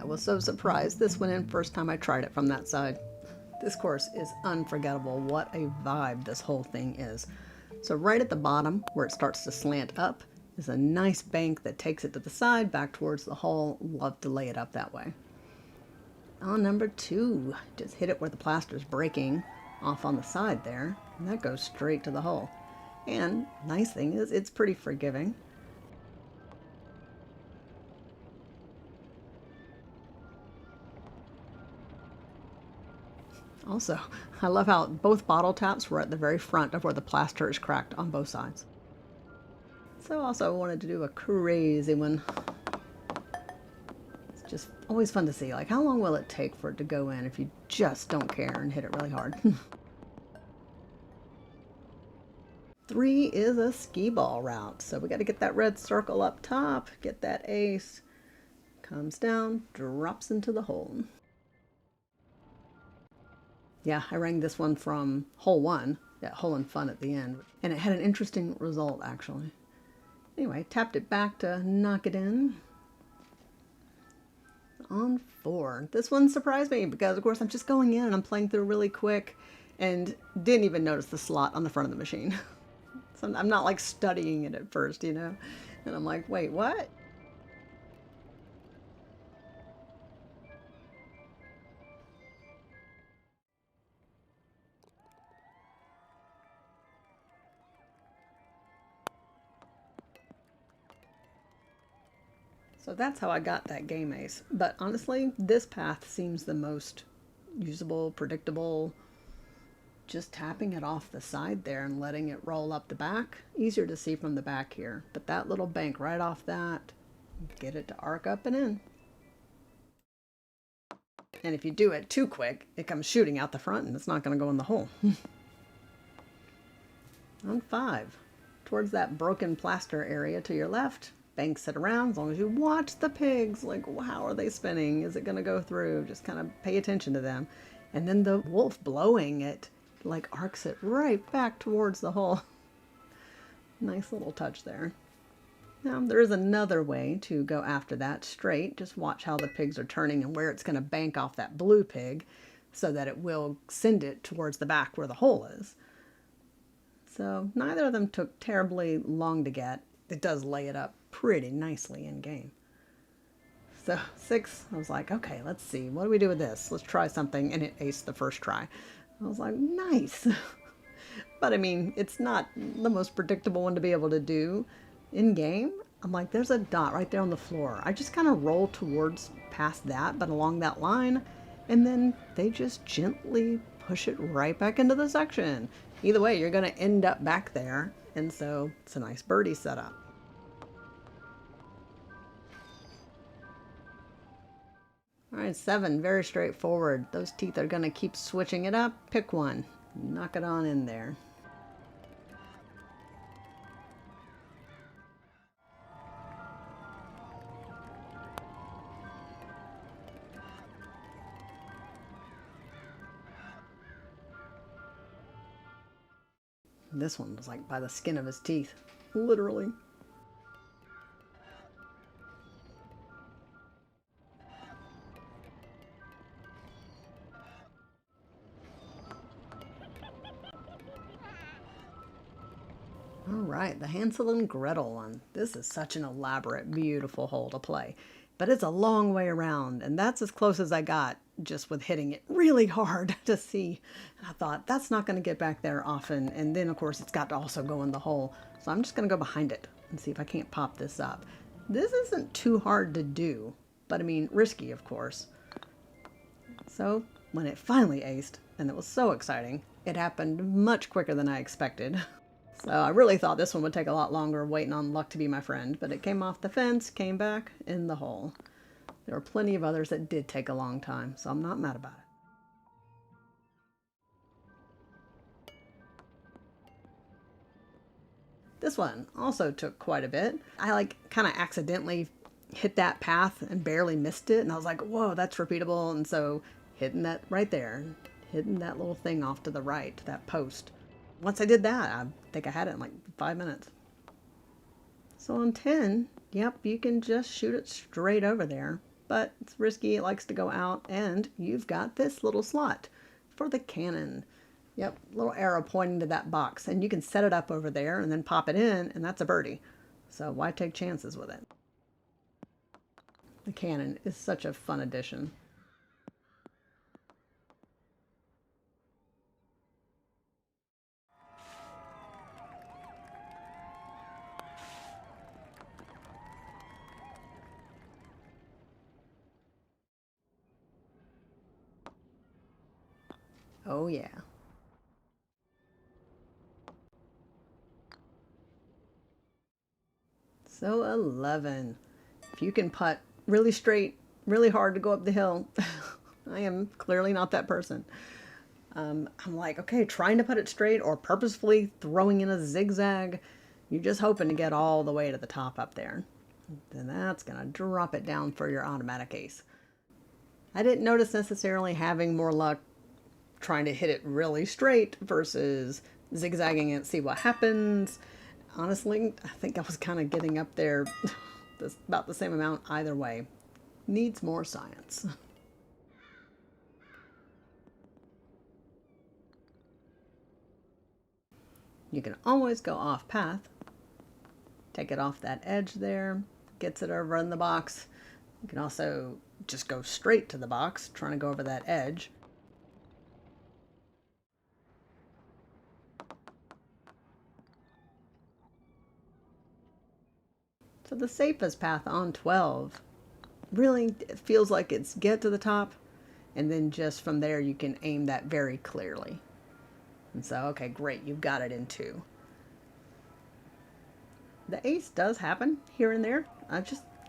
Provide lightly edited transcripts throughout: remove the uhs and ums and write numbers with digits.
I was so surprised this went in first time I tried it from that side. This course is unforgettable. What a vibe this whole thing is. So right at the bottom, where it starts to slant up, is a nice bank that takes it to the side, back towards the hole. Love to lay it up that way. On number 2, just hit it where the plaster's breaking off on the side there, and that goes straight to the hole. And nice thing is, it's pretty forgiving. Also, I love how both bottle taps were at the very front of where the plaster is cracked on both sides. So also I wanted to do a crazy one. It's just always fun to see, like, how long will it take for it to go in if you just don't care and hit it really hard. 3 is a skee ball route, so we got to get that red circle up top, get that ace, comes down, drops into the hole. Yeah, I rang this one from hole 1, that hole in fun at the end, and it had an interesting result actually. Anyway, tapped it back to knock it in. On 4. This one surprised me because, of course, I'm just going in and I'm playing through really quick and didn't even notice the slot on the front of the machine. So I'm not like studying it at first, you know? And I'm like, wait, what? So that's how I got that game ace. But honestly, this path seems the most usable, predictable. Just tapping it off the side there and letting it roll up the back. Easier to see from the back here. But that little bank right off that, get it to arc up and in. And if you do it too quick, it comes shooting out the front and it's not going to go in the hole. On 5, towards that broken plaster area to your left, banks it around. As long as you watch the pigs, like, how are they spinning? Is it going to go through? Just kind of pay attention to them. And then the wolf blowing it, like, arcs it right back towards the hole. Nice little touch there. Now, there is another way to go after that straight. Just watch how the pigs are turning and where it's going to bank off that blue pig so that it will send it towards the back where the hole is. So neither of them took terribly long to get. It does lay it up pretty nicely in game. So 6, I was like, okay, let's see. What do we do with this? Let's try something. And it aced the first try. I was like, nice. But I mean, it's not the most predictable one to be able to do in game. I'm like, there's a dot right there on the floor. I just kind of roll towards past that, but along that line. And then they just gently push it right back into the section. Either way, you're going to end up back there. And so it's a nice birdie setup. All right, 7, very straightforward. Those teeth are going to keep switching it up. Pick one. Knock it on in there. This one was like by the skin of his teeth. Literally. Alright, the Hansel and Gretel one. This is such an elaborate, beautiful hole to play. But it's a long way around, and that's as close as I got just with hitting it really hard to see. And I thought, that's not going to get back there often. And then, of course, it's got to also go in the hole. So I'm just going to go behind it and see if I can't pop this up. This isn't too hard to do, but I mean, risky, of course. So when it finally aced, and it was so exciting, it happened much quicker than I expected. So I really thought this one would take a lot longer, waiting on luck to be my friend, but it came off the fence, came back in the hole. There were plenty of others that did take a long time, so I'm not mad about it. This one also took quite a bit. I like kind of accidentally hit that path and barely missed it, and I was like, whoa, that's repeatable. And so hitting that right there, hitting that little thing off to the right, that post. Once I did that, I think I had it in like 5 minutes. So on 10, yep, you can just shoot it straight over there. but it's risky. It likes to go out, and you've got this little slot for the cannon. Yep, little arrow pointing to that box, and you can set it up over there and then pop it in, and that's a birdie. So why take chances with it? The cannon is such a fun addition. Oh yeah. So 11. If you can putt really straight, really hard to go up the hill, I am clearly not that person. I'm like, okay, trying to put it straight or purposefully throwing in a zigzag. You're just hoping to get all the way to the top up there. Then that's going to drop it down for your automatic ace. I didn't notice necessarily having more luck trying to hit it really straight versus zigzagging it, see what happens. Honestly, I think I was kind of getting up there about the same amount either way. Needs more science. You can always go off path. Take it off that edge there, gets it over in the box. You can also just go straight to the box, trying to go over that edge. So the safest path on 12 really feels like it's get to the top, and then just from there you can aim that very clearly. And so, okay, great, you've got it in 2. The ace does happen here and there.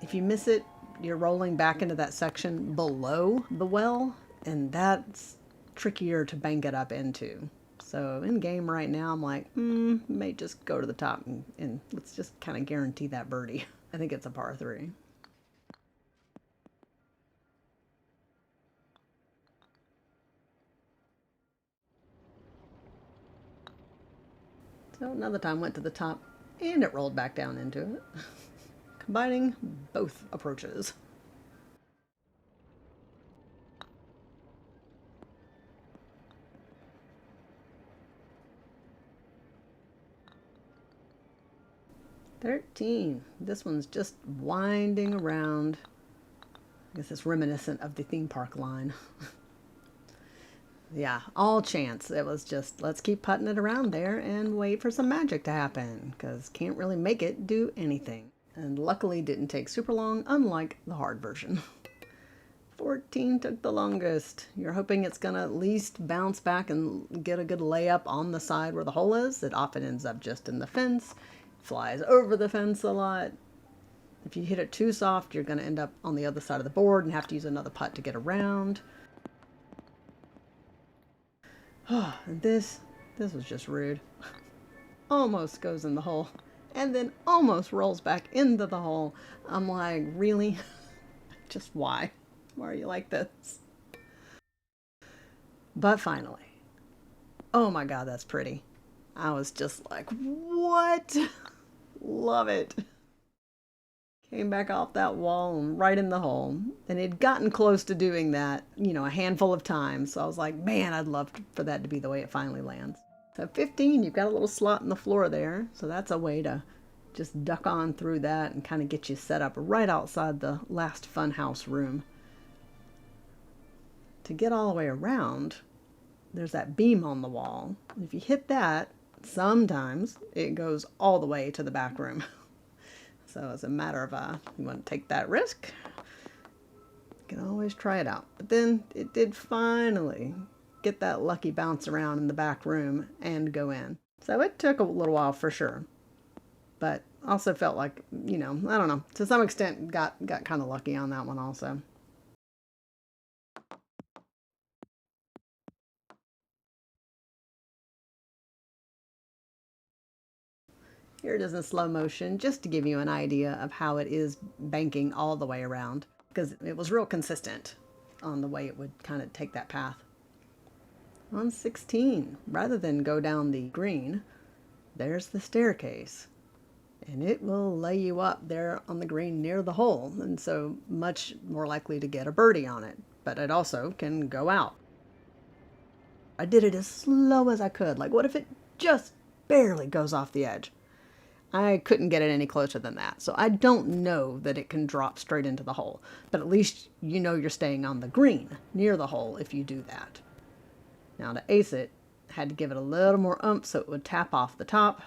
If you miss it, you're rolling back into that section below the well, and that's trickier to bank it up into. So in game right now, I'm like, may just go to the top and let's just kind of guarantee that birdie. I think it's a par 3. So another time went to the top and it rolled back down into it. Combining both approaches. $13. This one's just winding around. I guess it's reminiscent of the theme park line. Yeah, all chance. It was just, let's keep putting it around there and wait for some magic to happen, because can't really make it do anything. And luckily didn't take super long, unlike the hard version. 14 took the longest. You're hoping it's gonna at least bounce back and get a good layup on the side where the hole is. It often ends up just in the fence, flies over the fence a lot. If you hit it too soft, you're gonna end up on the other side of the board and have to use another putt to get around. And this was just rude. Almost goes in the hole and then almost rolls back into the hole. I'm like, really? Just why? Why are you like this? But finally, oh my god, that's pretty. I was just like, what? Love it. Came back off that wall and right in the hole. And it had gotten close to doing that, a handful of times. So I was like, man, I'd love for that to be the way it finally lands. So 15, you've got a little slot in the floor there. So that's a way to just duck on through that and kind of get you set up right outside the last funhouse room. To get all the way around, there's that beam on the wall. If you hit that, sometimes it goes all the way to the back room. So it's a matter of you want to take that risk, you can always try it out. But then it did finally get that lucky bounce around in the back room and go in. So it took a little while for sure, but also felt like, I don't know, to some extent got kind of lucky on that one also. Here it is in slow motion, just to give you an idea of how it is banking all the way around, because it was real consistent on the way it would kind of take that path. On 16, rather than go down the green, there's the staircase. and it will lay you up there on the green near the hole, and so much more likely to get a birdie on it. But it also can go out. I did it as slow as I could. Like, what if it just barely goes off the edge? I couldn't get it any closer than that. So I don't know that it can drop straight into the hole. But at least you know you're staying on the green near the hole if you do that. Now to ace it, had to give it a little more oomph so it would tap off the top.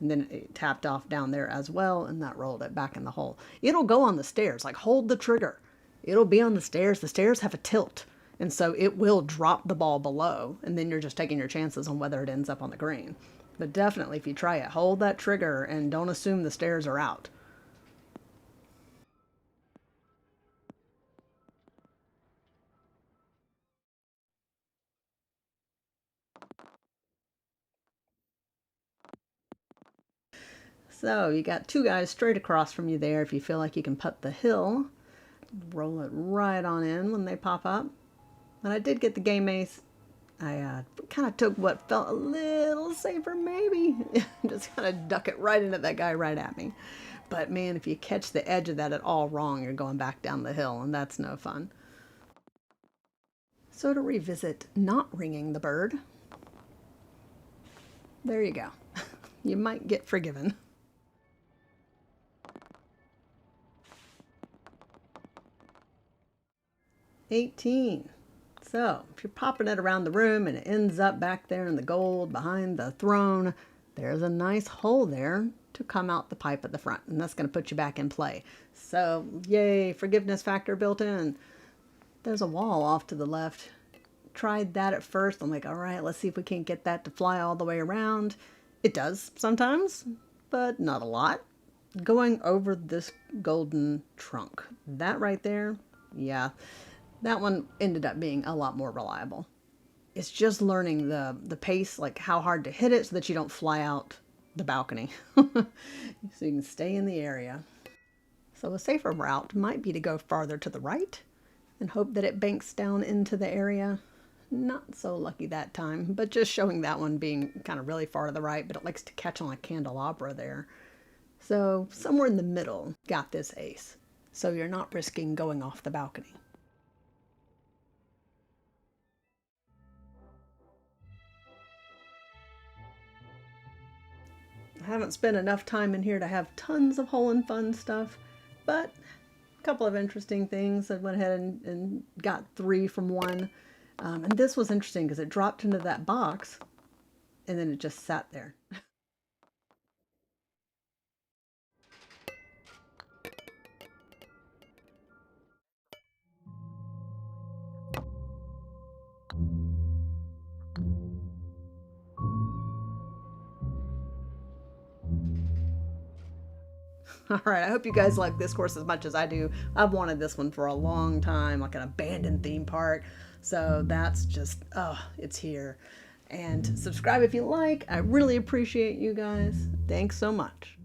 And then it tapped off down there as well, and that rolled it back in the hole. It'll go on the stairs. Like, hold the trigger. It'll be on the stairs. The stairs have a tilt. And so it will drop the ball below, and then you're just taking your chances on whether it ends up on the green. But definitely, if you try it, hold that trigger and don't assume the stairs are out. So you got two guys straight across from you there. If you feel like you can putt the hill, roll it right on in when they pop up. But I did get the game ace. I kind of took what felt a little safer, maybe. Just kind of duck it right into that guy right at me. But man, if you catch the edge of that at all wrong, you're going back down the hill, and that's no fun. So to revisit not ringing the bird, there you go. You might get forgiven. $18. So, if you're popping it around the room and it ends up back there in the gold behind the throne, there's a nice hole there to come out the pipe at the front, and that's going to put you back in play. So, yay, forgiveness factor built in. There's a wall off to the left. Tried that at first. I'm like, all right, let's see if we can't get that to fly all the way around. It does sometimes, but not a lot. Going over this golden trunk, that right there, yeah. That one ended up being a lot more reliable. It's just learning the pace, like how hard to hit it so that you don't fly out the balcony. So you can stay in the area. So a safer route might be to go farther to the right and hope that it banks down into the area. Not so lucky that time, but just showing that one being kind of really far to the right, but it likes to catch on a candelabra there. So somewhere in the middle, got this ace. So you're not risking going off the balcony. I haven't spent enough time in here to have tons of hole and fun stuff, but a couple of interesting things. I went ahead and got 3 from 1. And this was interesting because it dropped into that box and then it just sat there. All right, I hope you guys like this course as much as I do. I've wanted this one for a long time, like an abandoned theme park. So that's just, oh, it's here. And subscribe if you like. I really appreciate you guys. Thanks so much.